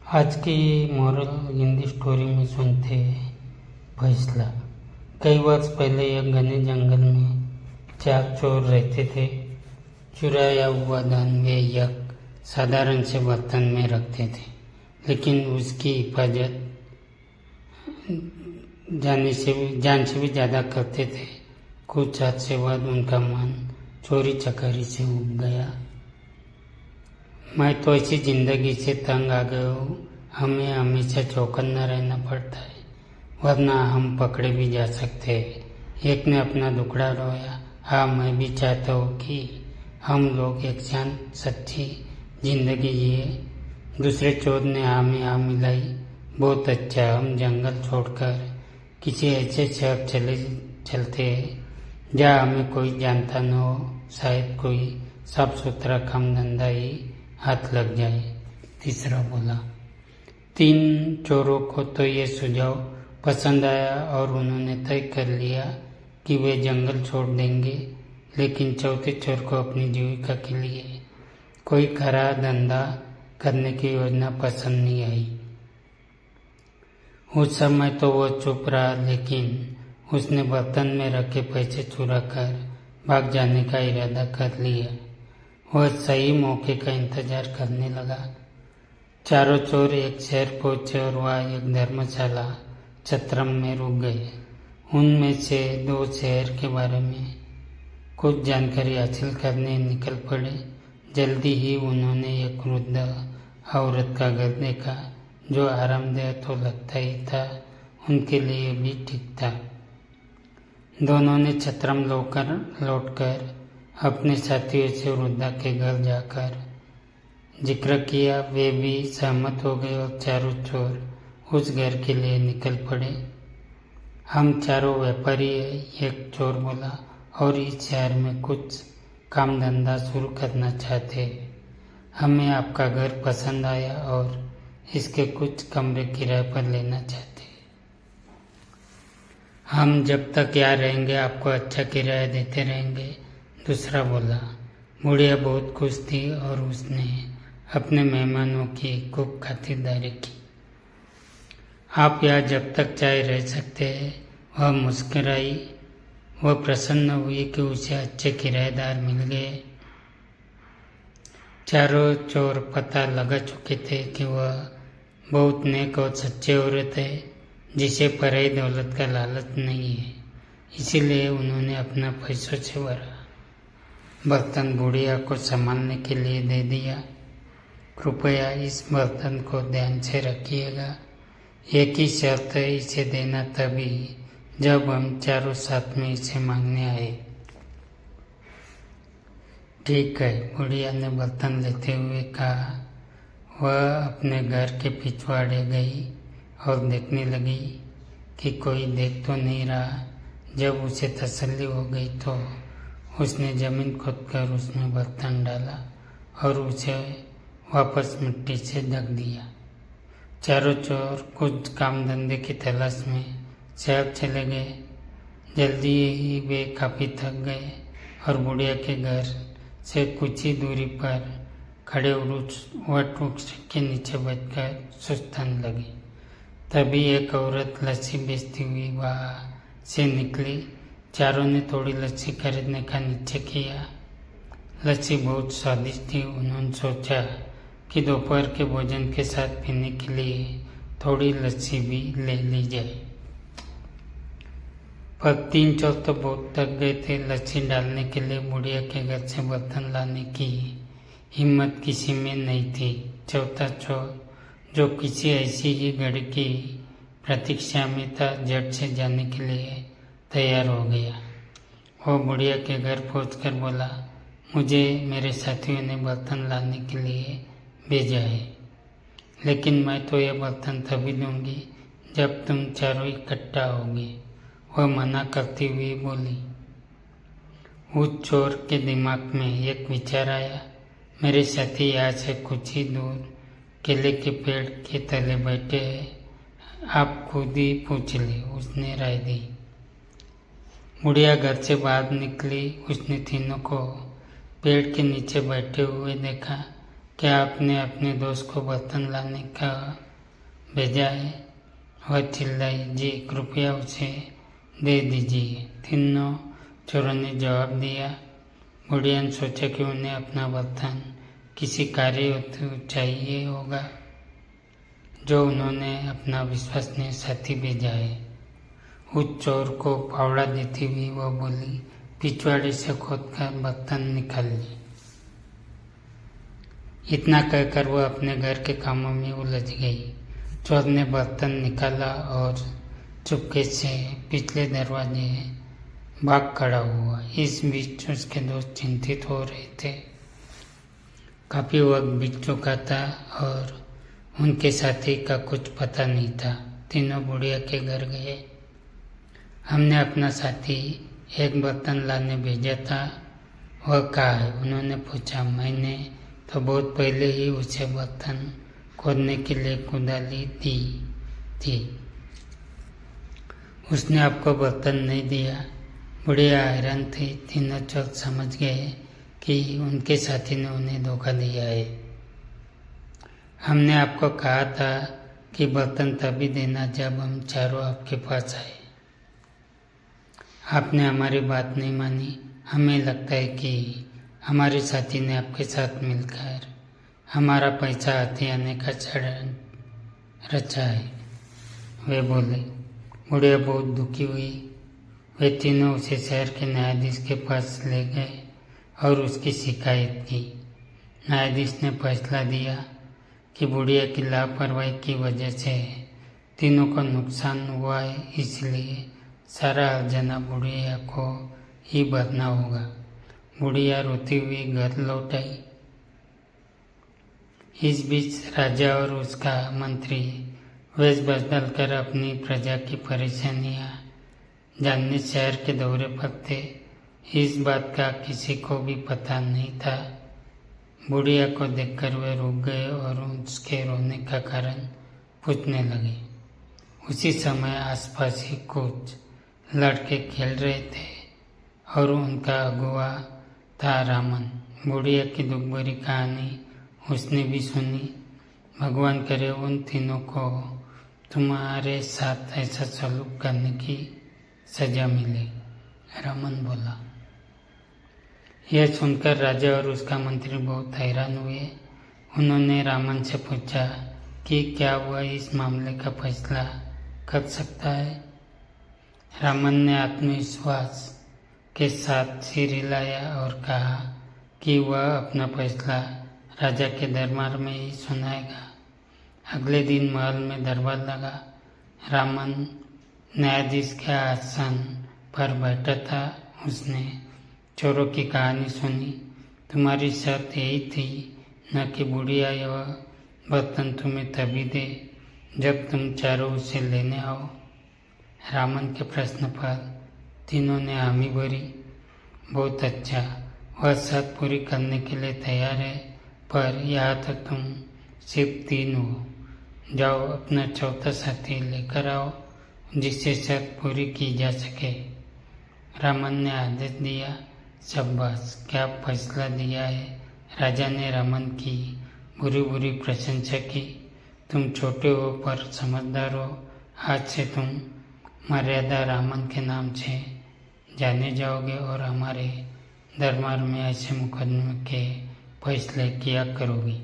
आज की moral Hindi story में सुनते हैं फैसला। कई वर्ष पहले एक घने जंगल में 4 चोर रहते थे। चुराया हुआ धन वे एक साधारण से बर्तन में रखते थे, लेकिन उसकी हिफाजत जान से भी ज़्यादा करते थे। कुछ अर्से बाद उनका मन चोरी चकारी से उब गया। मैं तो ऐसी जिंदगी से तंग आ गया हूँ, हमें हमेशा चौकन्ना रहना पड़ता है, वरना हम पकड़े भी जा सकते हैं। एक ने अपना दुखड़ा रोया। हाँ, मैं भी चाहता हूँ कि हम लोग एक शांत सच्ची जिंदगी जिए। दूसरे चोर ने हाँ में हाँ मिलाई। बहुत अच्छा, हम जंगल छोड़कर किसी ऐसे शहर चलते हैं जहाँ हमें कोई जानता न हो। शायद कोई साफ सुथरा काम धंधा ही हाथ लग जाए। तीसरा बोला। 3 चोरों को तो ये सुझाव पसंद आया और उन्होंने तय कर लिया कि वे जंगल छोड़ देंगे, लेकिन चौथे चोर को अपनी जीविका के लिए कोई खरा धंधा करने की योजना पसंद नहीं आई। उस समय तो वह चुप रहा, लेकिन उसने बर्तन में रखे पैसे चुरा कर भाग जाने का इरादा कर लिया। वह सही मौके का इंतजार करने लगा। चारों चोर एक शहर पहुंचे और वहाँ एक धर्मशाला छत्रम में रुक गए। उनमें से 2 शहर के बारे में कुछ जानकारी हासिल करने निकल पड़े। जल्दी ही उन्होंने एक वृद्ध औरत का घर देखा, जो आरामदेह तो लगता ही था, उनके लिए भी ठीक था। दोनों ने छत्रम लौटकर अपने साथियों से वृद्धा के घर जाकर जिक्र किया। वे भी सहमत हो गए और चारों चोर उस घर के लिए निकल पड़े। हम चारों व्यापारी हैं, एक चोर बोला, और इस शहर में कुछ काम धंधा शुरू करना चाहते हैं। हमें आपका घर पसंद आया और इसके कुछ कमरे किराए पर लेना चाहते हैं। हम जब तक यहाँ रहेंगे आपको अच्छा किराया देते रहेंगे। दूसरा बोला। बुढ़िया बहुत खुश थी और उसने अपने मेहमानों की खूब खातिरदारी की। आप यहाँ जब तक चाहे रह सकते हैं। वह मुस्कुराई। वह प्रसन्न हुई कि उसे अच्छे किराएदार मिल गए। चारों चोर पता लगा चुके थे कि वह बहुत नेक और सच्चे औरत है, जिसे पराई दौलत का लालच नहीं है। इसीलिए उन्होंने अपना पैसों से भरा बर्तन बुढ़िया को संभालने के लिए दे दिया। कृपया इस बर्तन को ध्यान से रखिएगा। एक ही शर्त है, इसे देना तभी जब हम चारों साथ में इसे मांगने आए। ठीक है, बुढ़िया ने बर्तन लेते हुए कहा। वह अपने घर के पिछवाड़े गई और देखने लगी कि कोई देख तो नहीं रहा। जब उसे तसल्ली हो गई तो उसने जमीन खोदकर उसमें बर्तन डाला और उसे वापस मिट्टी से ढक दिया। चारों चोर कुछ काम धंधे की तलाश में शहर चले गए। जल्दी ही वे काफ़ी थक गए और बुढ़िया के घर से कुछ ही दूरी पर खड़े वृक्ष के नीचे बैठकर सुस्ताने लगे। तभी एक औरत लस्सी बेचती हुई वहाँ से निकली। चारों ने थोड़ी लस्सी खरीदने का निश्चय किया। लस्सी बहुत स्वादिष्ट थी। उन्होंने सोचा कि दोपहर के भोजन के साथ पीने के लिए थोड़ी लस्सी भी ले ली जाए। पर 3 चोर तो बहुत थक गए थे। लस्सी डालने के लिए बुढ़िया के घर से बर्तन लाने की हिम्मत किसी में नहीं थी। चौथा चोर, जो किसी ऐसी ही घड़ी की प्रतीक्षा में था, झट से जाने के लिए तैयार हो गया। वो बुढ़िया के घर पहुंचकर बोला, मुझे मेरे साथियों ने बर्तन लाने के लिए भेजा है, लेकिन मैं तो ये बर्तन तभी दूंगी जब तुम चारों इकट्ठा होगे। वह मना करती हुई बोली। उस चोर के दिमाग में एक विचार आया। मेरे साथी यहाँ से कुछ ही दूर केले के पेड़ के तले बैठे हैं, आप खुद ही पूछ ले, उसने राय दी। बुढ़िया घर से बाहर निकली। उसने तीनों को पेड़ के नीचे बैठे हुए देखा। क्या आपने अपने दोस्त को बर्तन लाने का भेजा है? वह चिल्लाई, जी कृपया उसे दे दीजिए। तीनों चोरों ने जवाब दिया। बुढ़िया ने सोचा कि उन्हें अपना बर्तन किसी कार्य हेतु चाहिए होगा जो उन्होंने अपना विश्वसनीय साथी भेजा है। उस चोर को फावड़ा देती हुई वह बोली, पिछवाड़े से खोदकर बर्तन निकाल ली। इतना कहकर वह अपने घर के कामों में उलझ गई। चोर ने बर्तन निकाला और चुपके से पिछले दरवाजे भाग खड़ा हुआ। इस बीच उसके दोस्त चिंतित हो रहे थे। काफी वक्त बीत चुका था और उनके साथी का कुछ पता नहीं था। तीनों बुढ़िया के घर गए। हमने अपना साथी एक बर्तन लाने भेजा था, वह कहाँ है? उन्होंने पूछा। मैंने तो बहुत पहले ही उसे बर्तन खोदने के लिए कुदाली दी थी। उसने आपको बर्तन नहीं दिया? बुढ़िया हैरान थी। तीनों चोर समझ गए कि उनके साथी ने उन्हें धोखा दिया है। हमने आपको कहा था कि बर्तन तभी देना जब हम चारों आपके पास आए। आपने हमारी बात नहीं मानी। हमें लगता है कि हमारे साथी ने आपके साथ मिलकर हमारा पैसा हथियाने का षड्यंत्र रचा है, वे बोले। बुढ़िया बहुत दुखी हुई। वे तीनों उसे शहर के न्यायाधीश के पास ले गए और उसकी शिकायत की। न्यायाधीश ने फैसला दिया कि बुढ़िया की लापरवाही की वजह से तीनों को नुकसान हुआ है, इसलिए सारा हर्जाना बुढ़िया को ही भरना होगा। बुढ़िया रोती हुई घर लौट आई। इस बीच राजा और उसका मंत्री वेश बदलकर अपनी प्रजा की परेशानियां जानने शहर के दौरे पर थे। इस बात का किसी को भी पता नहीं था। बुढ़िया को देखकर वे रुक गए और उसके रोने का कारण पूछने लगे। उसी समय आसपास ही कुछ लड़के खेल रहे थे और उनका अगुआ था रामन। बुढ़िया की दुख भरी कहानी उसने भी सुनी। भगवान करे उन तीनों को तुम्हारे साथ ऐसा सलूक करने की सजा मिले, रामन बोला। यह सुनकर राजा और उसका मंत्री बहुत हैरान हुए। उन्होंने रामन से पूछा कि क्या वह इस मामले का फैसला कर सकता है। रामन ने आत्मविश्वास के साथ सिर हिलाया और कहा कि वह अपना फैसला राजा के दरबार में ही सुनाएगा। अगले दिन महल में दरबार लगा। रामन न्यायाधीश के आसन पर बैठा था। उसने चोरों की कहानी सुनी। तुम्हारी शर्त यही थी न कि बुढ़िया यह बर्तन तुम्हें तभी दे जब तुम चारों उसे लेने आओ। रामन के प्रश्न पर तीनों ने हामी भरी। बहुत अच्छा, वह शर्त पूरी करने के लिए तैयार है, पर यहाँ तक तुम सिर्फ 3 हो। जाओ अपना चौथा साथी लेकर आओ जिससे शर्त पूरी की जा सके। रामन ने आदेश दिया। शाबाश, क्या फैसला दिया है। राजा ने रामन की बुरी बुरी प्रशंसा की। तुम छोटे हो पर समझदार हो। आज से तुम मर्यादा रामन के नाम से जाने जाओगे और हमारे दरबार में ऐसे मुकदमे के फैसले किया करोगी।